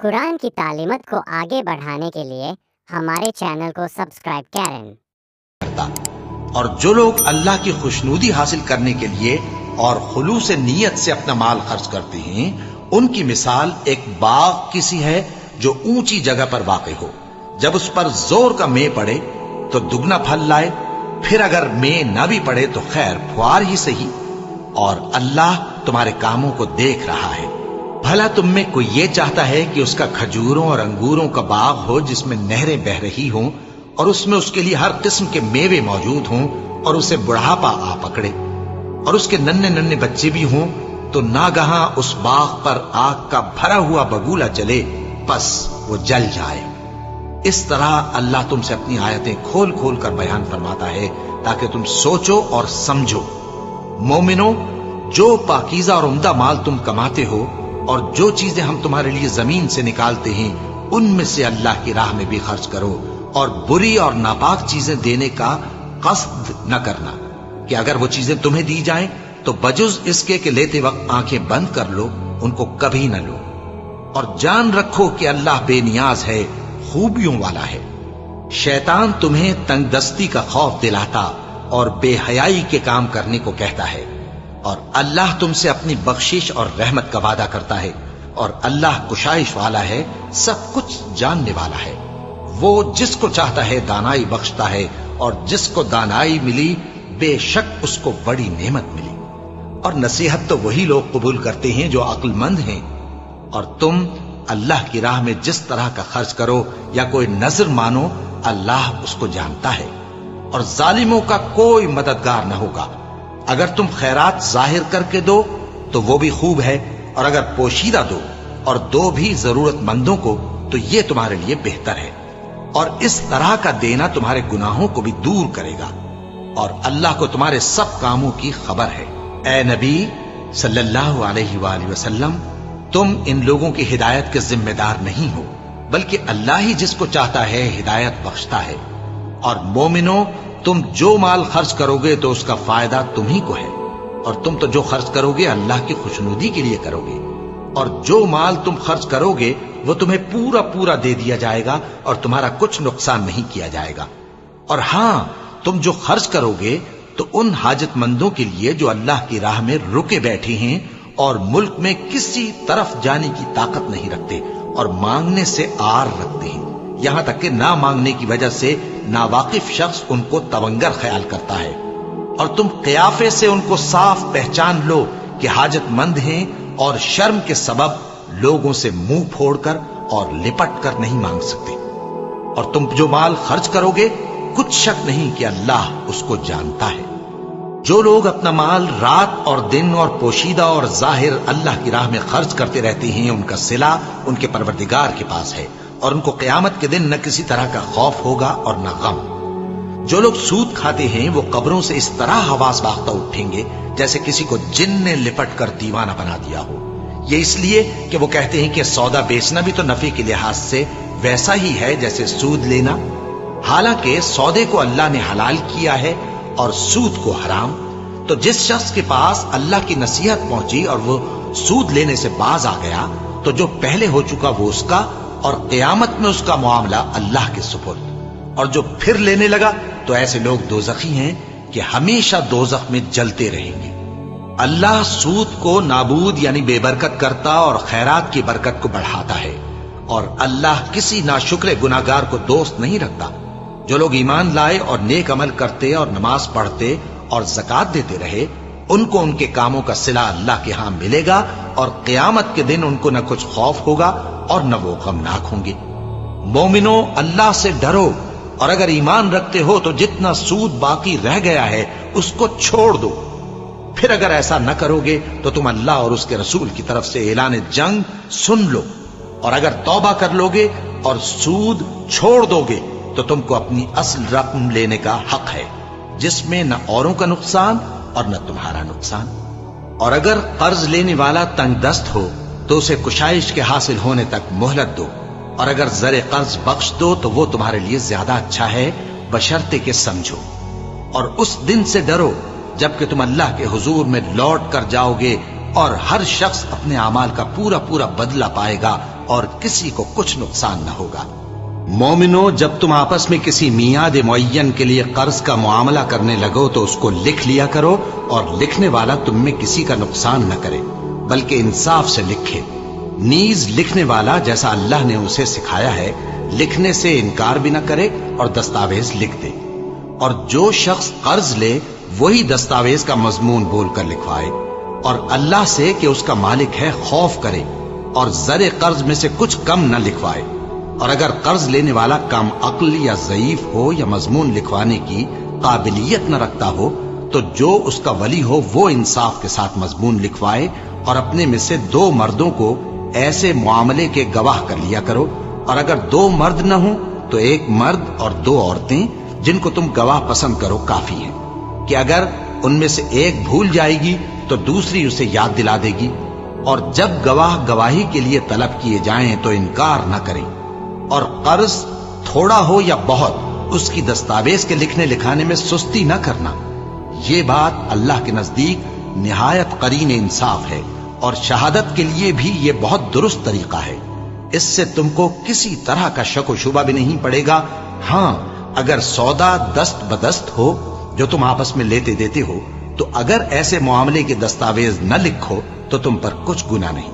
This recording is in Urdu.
قرآن کی تعلیمات کو آگے بڑھانے کے لیے ہمارے چینل کو سبسکرائب کریں۔ اور جو لوگ اللہ کی خوشنودی حاصل کرنے کے لیے اور خلوص نیت سے اپنا مال خرچ کرتے ہیں، ان کی مثال ایک باغ کسی ہے جو اونچی جگہ پر واقع ہو۔ جب اس پر زور کا مے پڑے تو دگنا پھل لائے، پھر اگر مے نہ بھی پڑے تو خیر پھوار ہی صحیح، اور اللہ تمہارے کاموں کو دیکھ رہا ہے۔ بھلا تم میں کوئی یہ چاہتا ہے کہ اس کا کھجوروں اور انگوروں کا باغ ہو جس میں نہریں بہ رہی ہوں اور اس میں اس کے لیے ہر قسم کے میوے موجود ہوں، اور اسے بڑھاپا آ پکڑے اور اس کے ننھے ننھے بچے بھی ہوں، تو ناگہاں اس باغ پر آگ کا بھرا ہوا بگولا چلے، پس وہ جل جائے۔ اس طرح اللہ تم سے اپنی آیتیں کھول کھول کر بیان فرماتا ہے تاکہ تم سوچو اور سمجھو۔ مومنو، جو پاکیزہ اور عمدہ مال تم کماتے ہو اور جو چیزیں ہم تمہارے لیے زمین سے نکالتے ہیں، ان میں سے اللہ کی راہ میں بھی خرچ کرو، اور بری اور ناپاک چیزیں دینے کا قصد نہ کرنا کہ اگر وہ چیزیں تمہیں دی جائیں تو بجز اس کے کہ لیتے وقت آنکھیں بند کر لو، ان کو کبھی نہ لو۔ اور جان رکھو کہ اللہ بے نیاز ہے، خوبیوں والا ہے۔ شیطان تمہیں تنگ دستی کا خوف دلاتا اور بے حیائی کے کام کرنے کو کہتا ہے، اور اللہ تم سے اپنی بخشش اور رحمت کا وعدہ کرتا ہے، اور اللہ کشائش والا ہے، سب کچھ جاننے والا ہے۔ وہ جس کو چاہتا ہے دانائی بخشتا ہے، اور جس کو دانائی ملی بے شک اس کو بڑی نعمت ملی۔ اور نصیحت تو وہی لوگ قبول کرتے ہیں جو عقل مند ہیں۔ اور تم اللہ کی راہ میں جس طرح کا خرچ کرو یا کوئی نذر مانو، اللہ اس کو جانتا ہے، اور ظالموں کا کوئی مددگار نہ ہوگا۔ اگر تم خیرات ظاہر کر کے دو تو وہ بھی خوب ہے، اور اگر پوشیدہ دو اور دو بھی ضرورت مندوں کو تو یہ تمہارے لیے بہتر ہے، اور اس طرح کا دینا تمہارے گناہوں کو بھی دور کرے گا، اور اللہ کو تمہارے سب کاموں کی خبر ہے۔ اے نبی صلی اللہ علیہ وآلہ وسلم، تم ان لوگوں کی ہدایت کے ذمہ دار نہیں ہو، بلکہ اللہ ہی جس کو چاہتا ہے ہدایت بخشتا ہے۔ اور مومنو، تم جو مال خرچ کرو گے تو اس کا فائدہ تمہیں کو ہے، اور تم تو جو خرچ کرو گے اللہ کی خوشنودی کے لیے کرو گے، اور جو مال تم خرچ کرو گے وہ تمہیں پورا پورا دے دیا جائے گا، اور تمہارا کچھ نقصان نہیں کیا جائے گا۔ اور ہاں، تم جو خرچ کرو گے تو ان حاجت مندوں کے لیے جو اللہ کی راہ میں رکے بیٹھے ہیں اور ملک میں کسی طرف جانے کی طاقت نہیں رکھتے اور مانگنے سے آر رکھتے ہیں، یہاں تک کہ نہ مانگنے کی وجہ سے ناواقف شخص ان کو تونگر خیال کرتا ہے، اور تم قیافے سے ان کو صاف پہچان لو کہ حاجت مند ہیں، اور شرم کے سبب لوگوں سے منہ پھوڑ کر اور لپٹ کر نہیں مانگ سکتے۔ اور تم جو مال خرچ کرو گے کچھ شک نہیں کہ اللہ اس کو جانتا ہے۔ جو لوگ اپنا مال رات اور دن اور پوشیدہ اور ظاہر اللہ کی راہ میں خرچ کرتے رہتے ہیں، ان کا صلہ ان کے پروردگار کے پاس ہے، اور ان کو قیامت کے دن نہ کسی طرح کا خوف ہوگا اور نہ غم۔ جو لوگ سود کھاتے ہیں وہ قبروں سے اس طرح حواس باختہ اٹھیں گے جیسے کسی کو جن نے لپٹ کر دیوانہ بنا دیا ہو، یہ اس لیے کہ وہ کہتے ہیں کہ سودا بیچنا بھی تو نفع کے لحاظ سے ویسا ہی ہے جیسے سود لینا، حالانکہ سودے کو اللہ نے حلال کیا ہے اور سود کو حرام۔ تو جس شخص کے پاس اللہ کی نصیحت پہنچی اور وہ سود لینے سے باز آ گیا تو جو پہلے ہو چکا وہ اس کا، اور قیامت میں اس کا معاملہ اللہ کے سپرد۔ اور جو پھر لینے لگا تو ایسے لوگ دوزخی ہیں کہ ہمیشہ دوزخ میں جلتے رہیں گے۔ اللہ سود کو نابود یعنی بے برکت کرتا اور خیرات کی برکت کو بڑھاتا ہے، اور اللہ کسی ناشکر گناہگار کو دوست نہیں رکھتا۔ جو لوگ ایمان لائے اور نیک عمل کرتے اور نماز پڑھتے اور زکوٰۃ دیتے رہے، ان کو ان کے کاموں کا صلہ اللہ کے ہاں ملے گا، اور قیامت کے دن ان کو نہ کچھ خوف ہوگا اور نہ وہ غمناک ہوں گے۔ مومنو، اللہ سے ڈرو، اور اگر ایمان رکھتے ہو تو جتنا سود باقی رہ گیا ہے اس کو چھوڑ دو۔ پھر اگر ایسا نہ کرو گے تو تم اللہ اور اس کے رسول کی طرف سے اعلان جنگ سن لو، اور اگر توبہ کر لو گے اور سود چھوڑ دو گے تو تم کو اپنی اصل رقم لینے کا حق ہے، جس میں نہ اوروں کا نقصان اور نہ تمہارا نقصان۔ اور اگر قرض لینے والا تنگ دست ہو تو اسے کشائش کے حاصل ہونے تک مہلت دو، اور اگر زر قرض بخش دو تو وہ تمہارے لیے زیادہ اچھا ہے، بشرطے کہ سمجھو۔ اور اس دن سے ڈرو جبکہ تم اللہ کے حضور میں لوٹ کر جاؤ گے، اور ہر شخص اپنے اعمال کا پورا پورا بدلہ پائے گا، اور کسی کو کچھ نقصان نہ ہوگا۔ مومنو، جب تم آپس میں کسی میعاد معین کے لیے قرض کا معاملہ کرنے لگو تو اس کو لکھ لیا کرو، اور لکھنے والا تم میں کسی کا نقصان نہ کرے بلکہ انصاف سے لکھے۔ نیز لکھنے والا جیسا اللہ نے اسے سکھایا ہے لکھنے سے انکار بھی نہ کرے اور دستاویز لکھ دے، اور جو شخص قرض لے وہی دستاویز کا مضمون بول کر لکھوائے، اور اللہ سے کہ اس کا مالک ہے خوف کرے، اور زر قرض میں سے کچھ کم نہ لکھوائے۔ اور اگر قرض لینے والا کم عقل یا ضعیف ہو یا مضمون لکھوانے کی قابلیت نہ رکھتا ہو تو جو اس کا ولی ہو وہ انصاف کے ساتھ مضمون لکھوائے، اور اپنے میں سے 2 مردوں کو ایسے معاملے کے گواہ کر لیا کرو، اور اگر 2 مرد نہ ہوں تو 1 مرد اور 2 عورتیں جن کو تم گواہ پسند کرو کافی ہیں، کہ اگر ان میں سے ایک بھول جائے گی تو دوسری اسے یاد دلا دے گی، اور جب گواہ گواہی کے لیے طلب کیے جائیں تو انکار نہ کریں، اور قرض تھوڑا ہو یا بہت اس کی دستاویز کے لکھنے لکھانے میں سستی نہ کرنا۔ یہ بات اللہ کے نزدیک نہایت قرین انصاف ہے، اور شہادت کے لیے بھی یہ بہت درست طریقہ ہے۔ اس سے تم کو کسی طرح کا شک و شبہ بھی نہیں پڑے گا۔ ہاں، اگر سودا دست بدست ہو جو تم آپس میں لیتے دیتے ہو تو اگر ایسے معاملے کے دستاویز نہ لکھو تو تم پر کچھ گناہ نہیں۔